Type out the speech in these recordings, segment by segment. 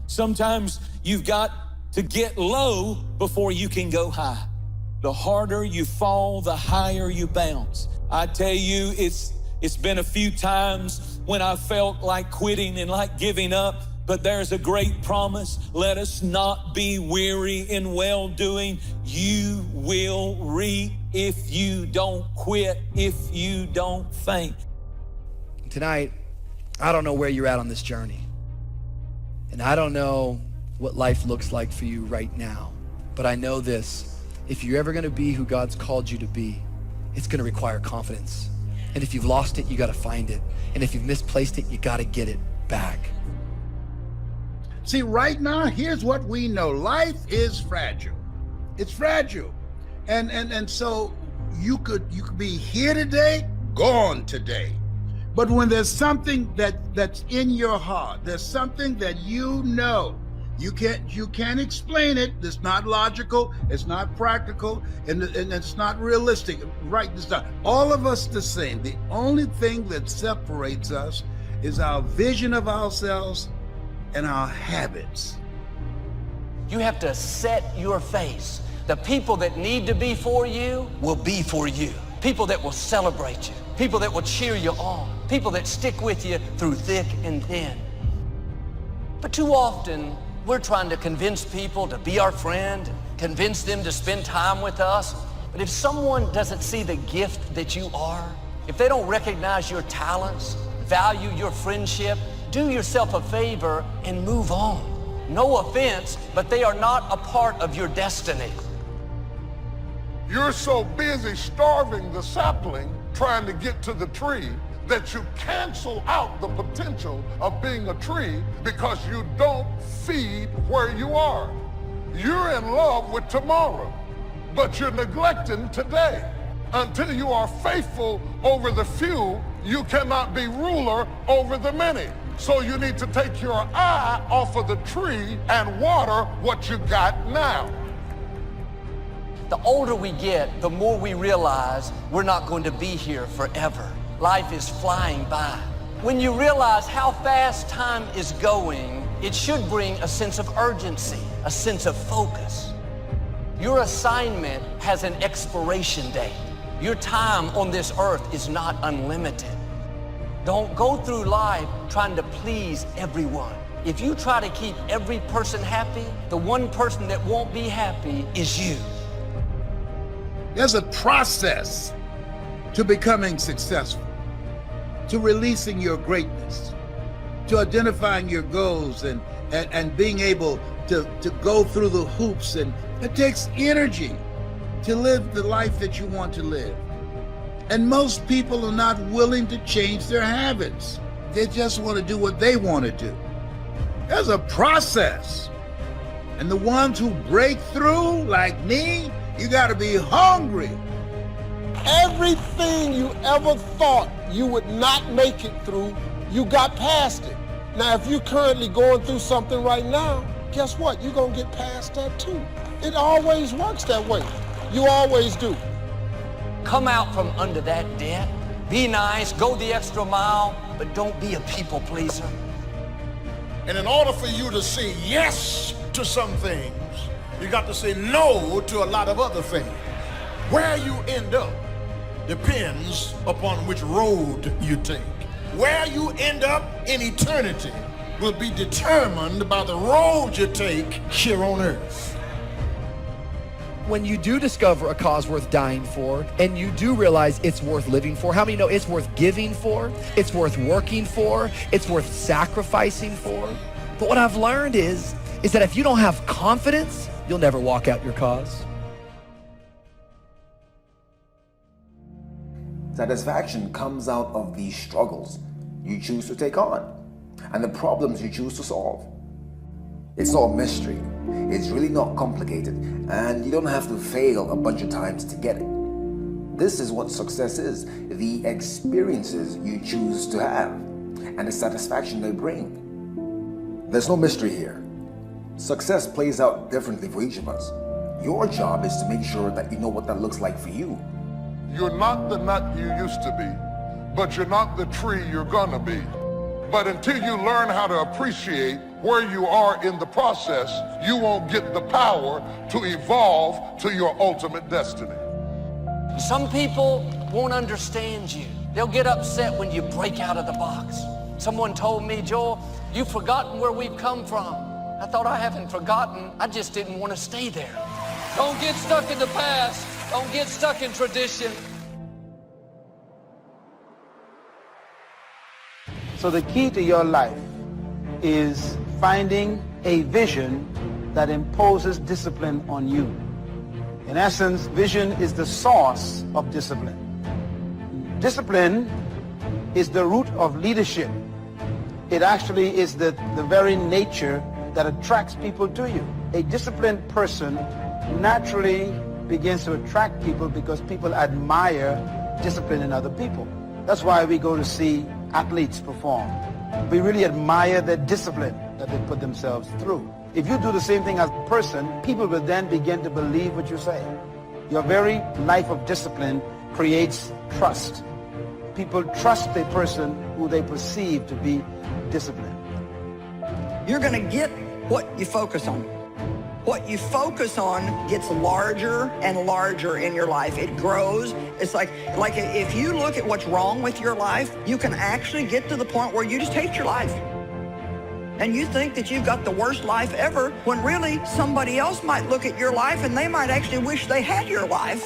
Sometimes you've got to get low before you can go high. The harder you fall, the higher you bounce. I tell you, it's been a few times when I felt like quitting and like giving up, but there's a great promise. Let us not be weary in well-doing. You will reap if you don't quit, if you don't faint. Tonight, I don't know where you're at on this journey. And I don't know what life looks like for you right now. But I know this. If you're ever gonna be who God's called you to be, it's gonna require confidence. And if you've lost it, you gotta find it. And if you've misplaced it, you gotta get it back. See, right now, here's what we know. Life is fragile. It's fragile. And so you could be here today, gone today. But when there's something that's in your heart, there's something that you know, you can't explain it. It's not logical, it's not practical, and it's not realistic. Write this down. All of us the same. The only thing that separates us is our vision of ourselves and our habits. You have to set your face. The people that need to be for you will be for you. People that will celebrate you. People that will cheer you on. People that stick with you through thick and thin. But too often, we're trying to convince people to be our friend, convince them to spend time with us. But if someone doesn't see the gift that you are, if they don't recognize your talents, value your friendship, do yourself a favor and move on. No offense, but they are not a part of your destiny. You're so busy starving the sapling trying to get to the tree that you cancel out the potential of being a tree because you don't feed where you are. You're in love with tomorrow, but you're neglecting today. Until you are faithful over the few, you cannot be ruler over the many. So you need to take your eye off of the tree and water what you got now. The older we get, the more we realize we're not going to be here forever. Life is flying by. When you realize how fast time is going, it should bring a sense of urgency, a sense of focus. Your assignment has an expiration date. Your time on this earth is not unlimited. Don't go through life trying to please everyone. If you try to keep every person happy, the one person that won't be happy is you. There's a process to becoming successful, to releasing your greatness, to identifying your goals and being able to go through the hoops. And it takes energy to live the life that you want to live. And most people are not willing to change their habits. They just want to do what they want to do. There's a process. And the ones who break through, like me, you got to be hungry. Everything you ever thought you would not make it through, you got past it. Now, if you're currently going through something right now, guess what? You're going to get past that too. It always works that way. You always do. Come out from under that debt. Be nice, go the extra mile, but don't be a people pleaser. And in order for you to say yes to some things, you got to say no to a lot of other things. Where you end up depends upon which road you take. Where you end up in eternity will be determined by the road you take here on earth. When you do discover a cause worth dying for, and you do realize it's worth living for, how many know it's worth giving for, it's worth working for, it's worth sacrificing for? But what I've learned is that if you don't have confidence, you'll never walk out your cause. Satisfaction comes out of the struggles you choose to take on and the problems you choose to solve. It's not a mystery. It's really not complicated, and you don't have to fail a bunch of times to get it. This is what success is: the experiences you choose to have and the satisfaction they bring. There's no mystery here. Success plays out differently for each of us. Your job is to make sure that you know what that looks like for you. You're not the nut you used to be, but you're not the tree you're gonna be. But until you learn how to appreciate where you are in the process, you won't get the power to evolve to your ultimate destiny. Some people won't understand you. They'll get upset when you break out of the box. Someone told me, Joel, you've forgotten where we've come from. I thought, I haven't forgotten. I just didn't want to stay there. Don't get stuck in the past. Don't get stuck in tradition. So the key to your life is finding a vision that imposes discipline on you. In essence, vision is the source of discipline. Discipline is the root of leadership. It actually is the very nature that attracts people to you. A disciplined person naturally begins to attract people because people admire discipline in other people. That's why we go to see athletes perform. We really admire the discipline that they put themselves through. If you do the same thing as a person, people will then begin to believe what you say. Your very life of discipline creates trust. People trust a person who they perceive to be disciplined. You're going to get what you focus on. What you focus on gets larger and larger in your life. It grows. It's like if you look at what's wrong with your life, you can actually get to the point where you just hate your life. And you think that you've got the worst life ever, when really somebody else might look at your life and they might actually wish they had your life,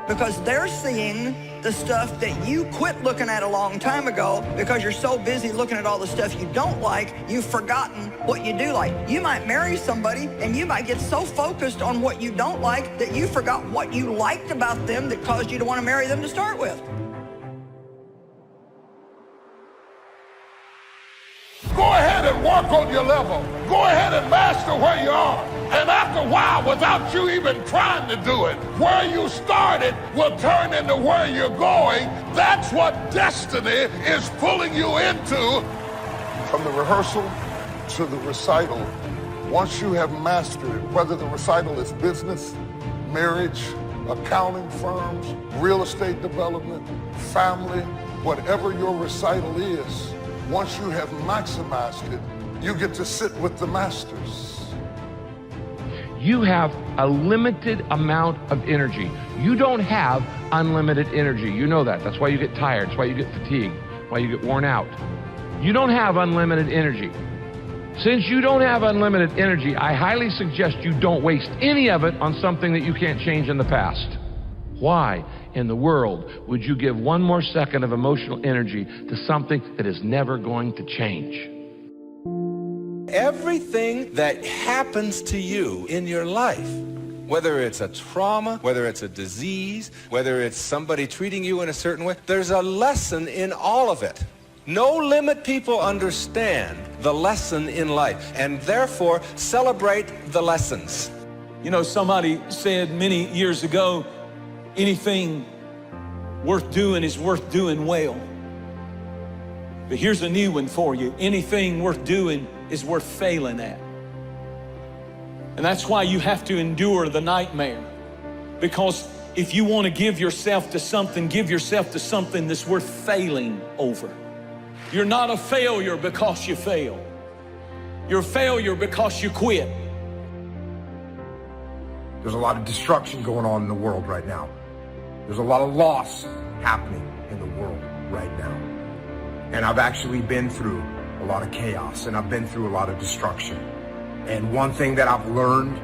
because they're seeing the stuff that you quit looking at a long time ago because you're so busy looking at all the stuff you don't like, you've forgotten what you do like. You might marry somebody and you might get so focused on what you don't like that you forgot what you liked about them that caused you to want to marry them to start with. Go ahead and work on your level. Go ahead and master where you are. And after a while, without you even trying to do it, where you started will turn into where you're going. That's what destiny is pulling you into. From the rehearsal to the recital, once you have mastered it, whether the recital is business, marriage, accounting firms, real estate development, family, whatever your recital is, once you have maximized it, you get to sit with the masters. You have a limited amount of energy. You don't have unlimited energy. You know that. That's why you get tired. That's why you get fatigued. Why you get worn out. You don't have unlimited energy. Since you don't have unlimited energy, I highly suggest you don't waste any of it on something that you can't change in the past. Why in the world would you give one more second of emotional energy to something that is never going to change? Everything that happens to you in your life, whether it's a trauma, whether it's a disease, whether it's somebody treating you in a certain way, there's a lesson in all of it. No limit people understand the lesson in life and therefore celebrate the lessons. You know, somebody said many years ago, anything worth doing is worth doing well. But here's a new one for you. Anything worth doing is worth failing at. And that's why you have to endure the nightmare. Because if you want to give yourself to something that's worth failing over. You're not a failure because you fail. You're a failure because you quit. There's a lot of destruction going on in the world right now. There's a lot of loss happening in the world right now. And I've actually been through a lot of chaos, and I've been through a lot of destruction. And one thing that I've learned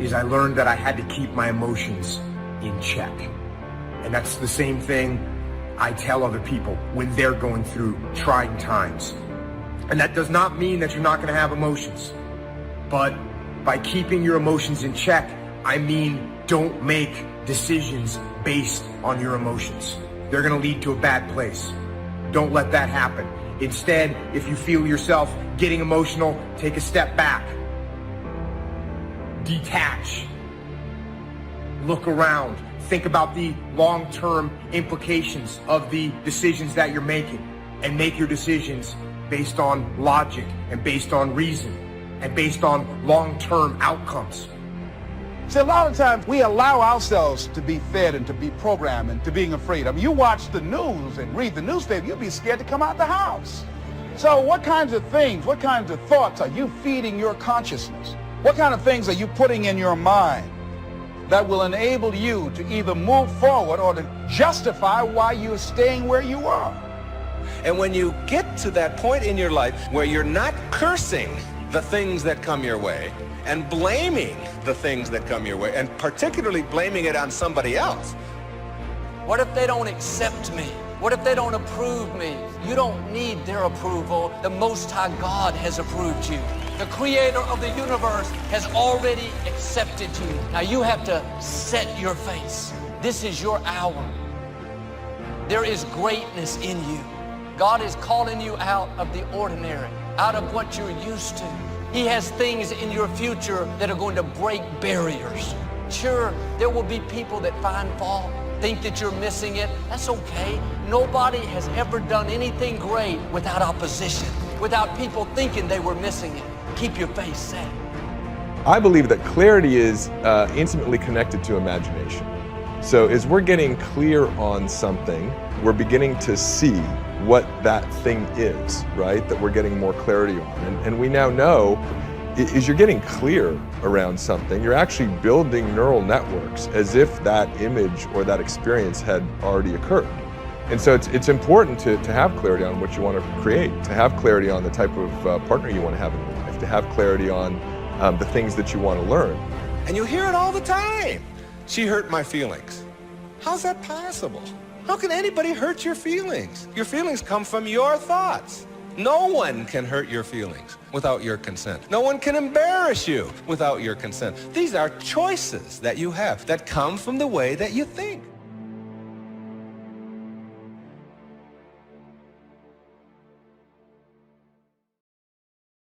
is I learned that I had to keep my emotions in check. And that's the same thing I tell other people when they're going through trying times. And that does not mean that you're not going to have emotions. But by keeping your emotions in check, I mean don't make decisions based on your emotions. They're going to lead to a bad place. Don't let that happen. Instead, if you feel yourself getting emotional, take a step back. Detach. Look around. Think about the long-term implications of the decisions that you're making, and make your decisions based on logic and based on reason and based on long-term outcomes. See, a lot of times we allow ourselves to be fed and to be programmed and to being afraid. I mean, you watch the news and read the newspaper, you'll be scared to come out the house. So what kinds of things, what kinds of thoughts are you feeding your consciousness? What kind of things are you putting in your mind that will enable you to either move forward or to justify why you're staying where you are? And when you get to that point in your life where you're not cursing the things that come your way and blaming the things that come your way, and particularly blaming it on somebody else. What if they don't accept me? What if they don't approve me? You don't need their approval. The Most High God has approved you. The Creator of the universe has already accepted you. Now you have to set your face. This is your hour. There is greatness in you. God is calling you out of the ordinary, out of what you're used to. He has things in your future that are going to break barriers. Sure, there will be people that find fault, think that you're missing it. That's okay. Nobody has ever done anything great without opposition, without people thinking they were missing it. Keep your face set. I believe that clarity is intimately connected to imagination. So as we're getting clear on something, we're beginning to see what that thing is, right? That we're getting more clarity on. And we now know, as you're getting clear around something, you're actually building neural networks as if that image or that experience had already occurred. And so it's important to have clarity on what you want to create, to have clarity on the type of partner you want to have in your life, to have clarity on the things that you want to learn. And you hear it all the time. She hurt my feelings. How's that possible? How can anybody hurt your feelings? Your feelings come from your thoughts. No one can hurt your feelings without your consent. No one can embarrass you without your consent. These are choices that you have that come from the way that you think.